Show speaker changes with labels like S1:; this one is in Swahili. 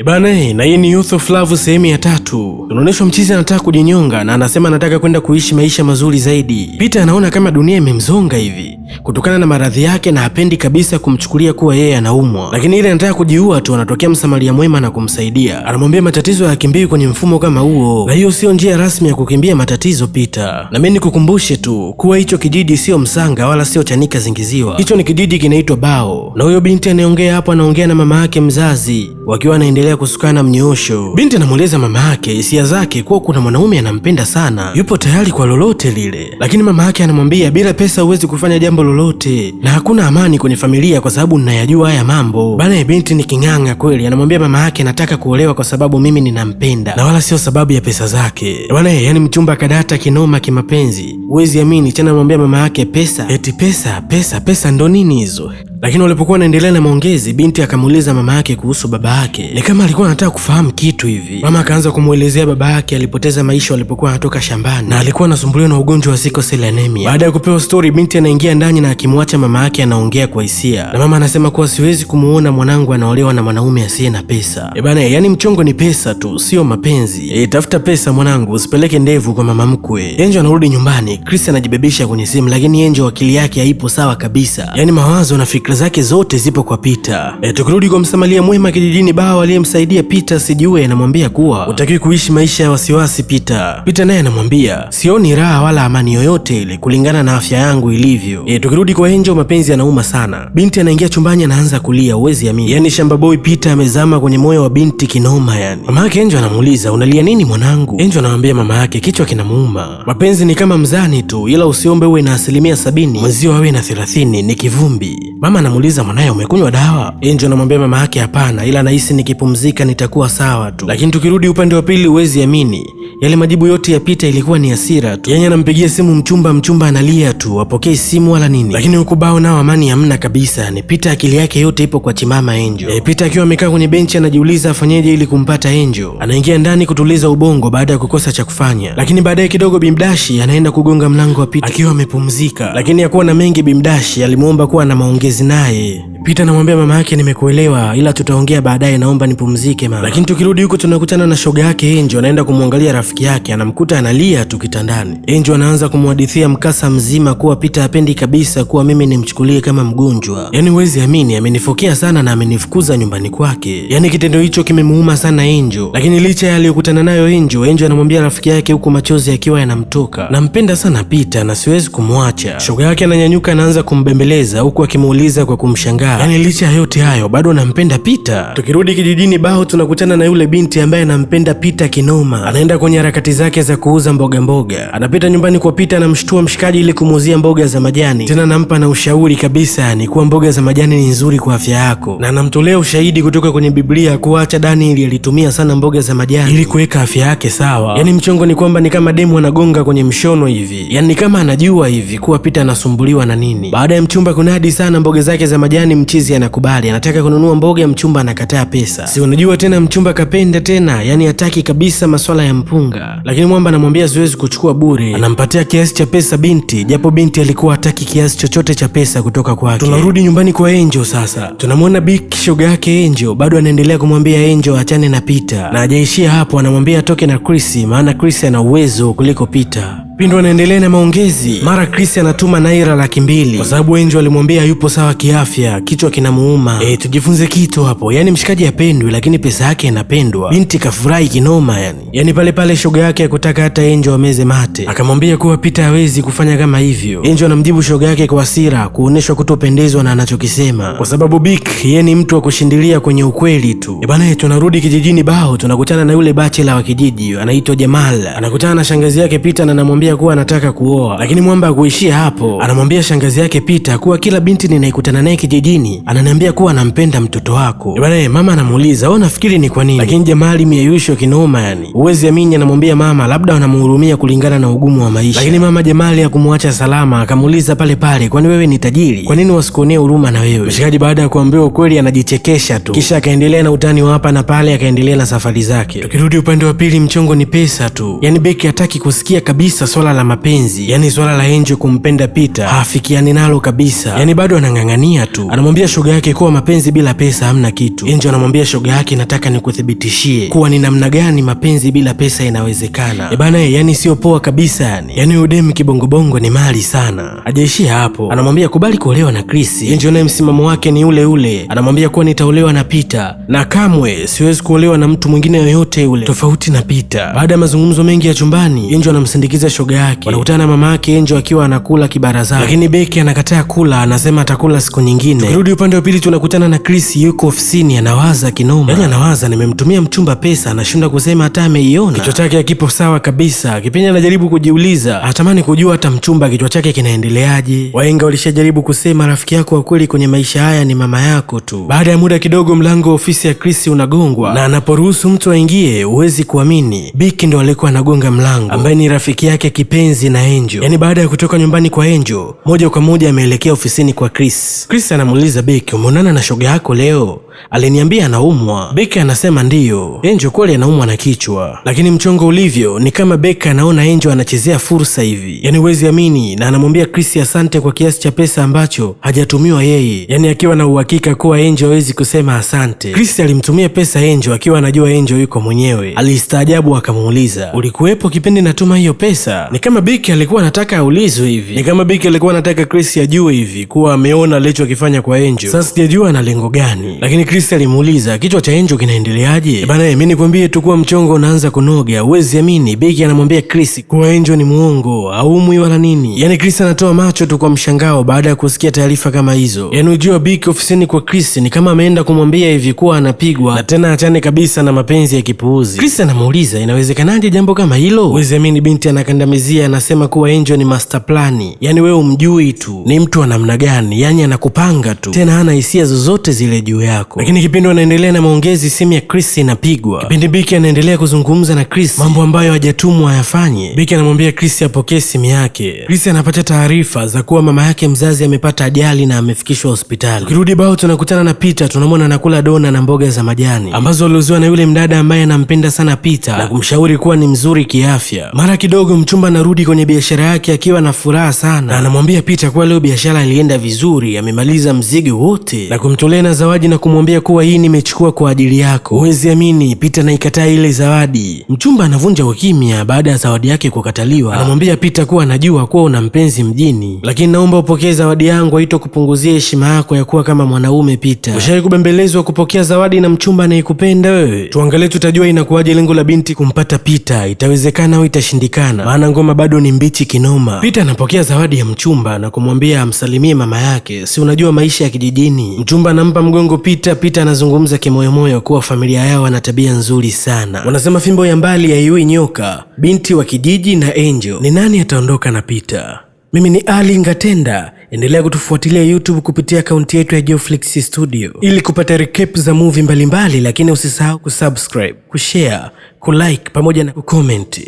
S1: Bana, na hii ni Youth of Love sehemu ya 3. Tunaonyeshwa mchizi anataka kujinyonga na anasema anataka kwenda kuishi maisha mazuri zaidi. Peter anaona kama dunia imemzonga hivi kutokana na maradhi yake na hapendi kabisa kumchukulia kuwa yeye anaumwa, lakini ile anataka kujiua tu, anatokea msamaria mwema na kumsaidia. Anamwambia matatizo hayakimbii kwenye mfumo kama huo, na hiyo sio njia rasmi ya kukimbia matatizo Peter. Na mimi nikukumbushe tu kuwa hicho kijiji sio Msanga wala sio Chanika Zingiziwa, hicho ni kijiji kinaitwa Bao. Na huyo binti anayeongea hapo anaongea na mama yake mzazi wakiwa wanaendelea kusukana mnyoosho. Binti anamueleza mama yake hisia zake kuwa kuna mwanaume anampenda sana, yupo tayari kwa lolote lile, lakini mama yake anamwambia bila pesa huwezi kufanya jambo lolote na hakuna amani kwenye familia kwa sababu ninayajua haya mambo. Bana, binti ni king'anga kweli, anamwambia mama yake nataka kuolewa kwa sababu mimi ninampenda na wala sio sababu ya pesa zake. Bana, yani mchumba kadata kinoma kimapenzi, huwezi amini. Tena anamwambia mama yake pesa, eti pesa ndo nini hizo? Lakini walipokuwa wanaendelea na maongezi, binti akamuuliza mama yake kuhusu baba yake, ni kama alikuwa anataka kufahamu kitu hivi. Mama akaanza kumuelezea baba yake alipoteza maisha walipokuwa anatoka shambani na alikuwa anasumbuliwa na ugonjwa wa sickle cell anemia. Baada ya kupewa story, binti anaingia ndani na akimwacha mama yake anaongea kwa hisia, na mama anasema kuwa siwezi kumuona mwanangu anaolewa na mwanaume asiye na pesa. Bana, yani mchongo ni pesa tu, sio mapenzi. Tafuta pesa mwanangu, usipeleke ndevu kwa mama mkwe. Angel anarudi nyumbani, Chris anajibebesha kwenye simu, lakini Angel akili yake haipo sawa kabisa, yani mawazo na fikra zake zote zipo kwa Peter. Tukirudi kwa msamaria mwema kijijini Bao aliyemsaidia Peter sijue, anamwambia kuwa utakiwi kuishi maisha ya wasiwasi Peter. Peter naye anamwambia sioni raha wala amani yoyote ile kulingana na afya yangu ilivyo. Tukirudi kwa Angel, mapenzi yanauma sana. Binti anaingia chumbani anaanza kulia, uwezi amini. Yani shamba boy Peter amezama kwenye moyo wa binti kinoma yani. Mama yake Angel anamuuliza unalia nini mwanangu? Angel anamwambia mama yake kichwa kinamuuma. Mapenzi ni kama mzani tu, ila usiombe uwe na 70%, mwenzio awe na 30, ni kivumbi. Mama anamuuliza mwanae umekunywa dawa? Angel anamwambia mama yake hapana, ila nahisi nikipumzika nitakuwa sawa tu. Lakini tukirudi upande wa pili, uwezi amini, yale majibu yote ya Peter ilikuwa ni hasira tu. Yeye anampigia simu mchumba analia tu, apokee simu wala nini. Lakini huko Bao nao amani hamna kabisa, ni Peter akili yake yote ipo kwa chimama Angel. Peter akiwa amekaa kwenye benchi anajiuliza afanyeje ili kumpata Angel. Anaingia ndani kutuliza ubongo baada ya kukosa cha kufanya, lakini baadaye kidogo Bimdashi anaenda kugonga mlango wa Peter akiwa amepumzika, lakini hakuwa na mengi. Bimdashi alimuomba kuwa na maongezi naye. Peter anamwambia mama yake nimekuelewa, ila tutaongea baadaye, naomba nipumzike mama. Lakini tukirudi huko tunakutana na shoga yake Angel, anaenda kumwangalia rafiki yake, anamkuta analia tu kitandani. Angel anaanza kumhadithia mkasa mzima kuwa Peter hapendi kabisa kuwa mimi nimchukulie kama mgonjwa. Yani huwezi amini, amenifokea sana na amenifukuza nyumbani kwake. Yani kitendo hicho kimemuuma sana Angel. Lakini licha ya aliyokutana nayo Angel anamwambia rafiki yake huku machozi akiwa yanamtoka, nampenda sana Peter na siwezi kumwacha. Shoga yake ananyanyuka anaanza kumbembeleza huku akimuuliza kwa kumshangaa, yani licha ya yote hayo bado anampenda Peter. Tukirudi kijijini Bao tunakutana na yule binti ambaye anampenda Peter kinoma. Anaenda kwenye harakati zake za kuuza mboga. Anapita nyumbani kwa Peter, anamshtua mshikaji ili kumuuzia mboga za majani. Tena anampa na ushauri kabisa ni kuwa mboga za majani ni nzuri kwa afya yako, na anamtolea ushahidi kutoka kwenye Biblia kuwa acha Daniel alitumia sana mboga za majani ili kuweka afya yake sawa. Yani mchongo ni kwamba ni kama demu anagonga kwenye mshono hivi, yani kama anajua hivi kuwa Peter anasumbuliwa na nini. Baada ya mchumba kunadi sana mboga zake za majani, mchizi anakubali, anataka kununua mboga, mchumba anakataa pesa. Si unajua tena mchumba kapenda tena, yani hataki kabisa maswala ya mpunga. Lakini mwamba anamwambia siwezi kuchukua bure, anampatia kiasi cha pesa binti, japo binti alikuwa hataki kiasi chochote cha pesa kutoka kwake. Tunarudi nyumbani kwa Angel sasa. Tunamwona Big shoga yake Angel bado anaendelea kumwambia Angel achane na Peter, na hajaishia hapo, anamwambia atoke na Chris, maana Chris ana uwezo kuliko Peter. Pindo anaendelea na maongezi, mara Chris anatuma Naira 200,000 kwa sababu Angel alimwambia yupo sawa kiafya, kichwa kinamuuma. Tujifunze kitu hapo, yani mshikaji apendwi lakini pesa yake inapendwa. Binti kafurahi kinoma yani pale shoga yake akutaka hata Angel ameze mate, akamwambia kuwa Peter hawezi kufanya kama hivyo. Angel anamjibu shoga yake kwa hasira, kuoneshwa kutopendezwa na anachokisema kwa sababu Big yeye ni mtu wa kushindilia kwenye ukweli tu. Bana, tunarudi kijijini Bao tunakutana na yule bachelor wa kijiji anaitwa Jamal. Anakutana na shangazi yake Peter na anamwambia kuwa anataka kuoa, lakini mwamba hakuishia hapo. Anamwambia shangazi yake Peter kuwa kila binti ninayekutana naye kijijini ananiambia kuwa anampenda mtoto wako. Bwana, mama anamuuliza wewe unafikiri ni kwa nini? Lakini Jamali mieyusho kinoma yani. Uwezi amini, anamwambia mama labda wanamhurumia kulingana na ugumu wa maisha. Lakini mama Jamali hakumwacha salama, akamuuliza pale kwani wewe ni tajiri? Kwa nini wasikuonee huruma na wewe? Mshikaji baada ya kuambiwa ukweli anajichekesha tu, kisha akaendelea na utani wa hapa na pale, akaendelea na safari zake. Tukirudi upande wa pili, mchongo ni pesa tu. Yani Beki hataki kusikia kabisa swala la mapenzi, yani swala la Angel kumpenda Peter haafikiani nalo kabisa, yani bado anang'ang'ania tu. Anamwambia shoga yake kuwa mapenzi bila pesa hamna kitu. Angel anamwambia shoga yake, nataka nikuthibitishie kuwa ni namna gani mapenzi bila pesa inawezekana. Bana, yani sio poa kabisa yani udem kibongobongo ni mali sana. Hajaishia hapo, anamwambia kubali kuolewa na Chris. Angel naye msimamo wake ni ule ule, anamwambia kuwa nitaolewa na Peter na kamwe siwezi kuolewa na mtu mwingine yoyote yule tofauti na Peter. Baada ya mazungumzo mengi ya chumbani, Angel anamsindikiza shoga yake, wanakutana na mama yake Angel akiwa anakula kibarazani, lakini Becky anakataa kula, anasema atakula siku nyingine. Tukirudi upande wa pili, tunakutana na Chris yuko ofisini anawaza kinoma, yani anawaza nimemtumia mchumba pesa, anashinda kusema hata ameiona. Kichwa chake hakipo sawa kabisa. Kipindi anajaribu kujiuliza, atamani kujua hata mchumba kichwa chake kinaendeleaje. Wahenga walishajaribu kusema rafiki yako wa kweli kwenye maisha haya ni mama yako tu. Baada ya muda kidogo, mlango wa ofisi ya Chris unagongwa na anaporuhusu mtu aingie, huwezi kuamini Becky ndo alikuwa anagonga mlango, ambaye ni rafiki yake kipenzi na Angel. Yani baada ya kutoka nyumbani kwa Angel, moja kwa moja ameelekea ofisini kwa Chris. Chris anamuuliza Becky, umeonana na shoga yako leo? Aliniambia anaumwa. Becky anasema ndiyo. Angel kweli anaumwa na kichwa, lakini mchongo ulivyo ni kama Becky anaona Angel anachezea fursa hivi, yani huwezi amini, na anamwambia Chris asante kwa kiasi cha pesa ambacho hajatumiwa yeye, yani akiwa na uhakika kuwa Angel hawezi kusema asante. Chris alimtumia pesa Angel akiwa anajua Angel yuko mwenyewe. Alistaajabu akamuuliza, ulikuwepo kipindi natuma hiyo pesa? Ni kama Becky alikuwa anataka aulizwe hivi, ni kama Becky alikuwa anataka Chris ajue hivi kuwa ameona alichokifanya kwa Angel. Sasa sijajua ana lengo gani, lakini Chris alimuuliza kichwa cha Angel kinaendeleaje? Bana, mimi nikwambie tu kuwa mchongo unaanza kunoga. Huwezi amini, Becky anamwambia Chris kuwa Angel ni muongo, haumwi wala nini. Yani Chris anatoa macho tu kwa mshangao baada ya kusikia taarifa kama hizo. Yani ujua Becky ofisini kwa Chris ni kama ameenda kumwambia hivi kuwa anapigwa na tena achane kabisa na mapenzi ya kipuuzi. Chris anamuuliza inawezekanaje jambo kama hilo? Huwezi amini, binti anakandamizia, anasema kuwa Angel ni master plani. Yani wewe umjui tu ni mtu wa namna gani, yani anakupanga tu, tena hana hisia zozote zile juu yako. Lakini kipindi wanaendelea na maongezi, simu ya Chris inapigwa. Kipindi Becky anaendelea kuzungumza na Chris mambo ambayo hajatumwa ayafanye, Becky anamwambia Chris apokee simu yake. Chris anapata taarifa za kuwa mama yake mzazi amepata ajali na amefikishwa hospitali. Tukirudi bao, tunakutana na Peter, tunamwona anakula dona na mboga za majani ambazo aliuziwa na yule mdada ambaye anampenda sana Peter na kumshauri kuwa ni mzuri kiafya. Mara kidogo mchumba anarudi kwenye biashara yake akiwa na furaha sana, na anamwambia Peter kuwa leo biashara ilienda vizuri, amemaliza mzigo wote na kumtolea na zawadi na kumwambia kuwa hii nimechukua kwa ajili yako. Huwezi amini, Peter naikataa ile zawadi. Mchumba anavunja ukimya baada ya zawadi yake kukataliwa. Anamwambia Peter kuwa anajua kuwa una mpenzi mjini, lakini naomba upokee zawadi yangu, haito kupunguzia heshima yako ya kuwa kama mwanaume. Peter, ushawahi kubembelezwa kupokea zawadi na mchumba anayekupenda wewe? Tuangalie tutajua inakuwaje lengo la binti kumpata Peter, itawezekana au itashindikana, maana ngoma bado ni mbichi kinoma. Peter anapokea zawadi ya mchumba na kumwambia amsalimie mama yake, si unajua maisha ya kijijini. Mchumba anampa mgongo Peter. Peter anazungumza kimoyomoyo kuwa familia yao wana tabia nzuri sana. Wanasema fimbo ya mbali haiui nyoka. Binti wa kijiji na Angel, ni nani ataondoka na Peter? Mimi ni Ali Ngatenda. Endelea kutufuatilia YouTube kupitia akaunti yetu ya Geoflix Studio ili kupata recap za movie mbalimbali, lakini usisahau kusubscribe, kushare, kulike pamoja na kucomment.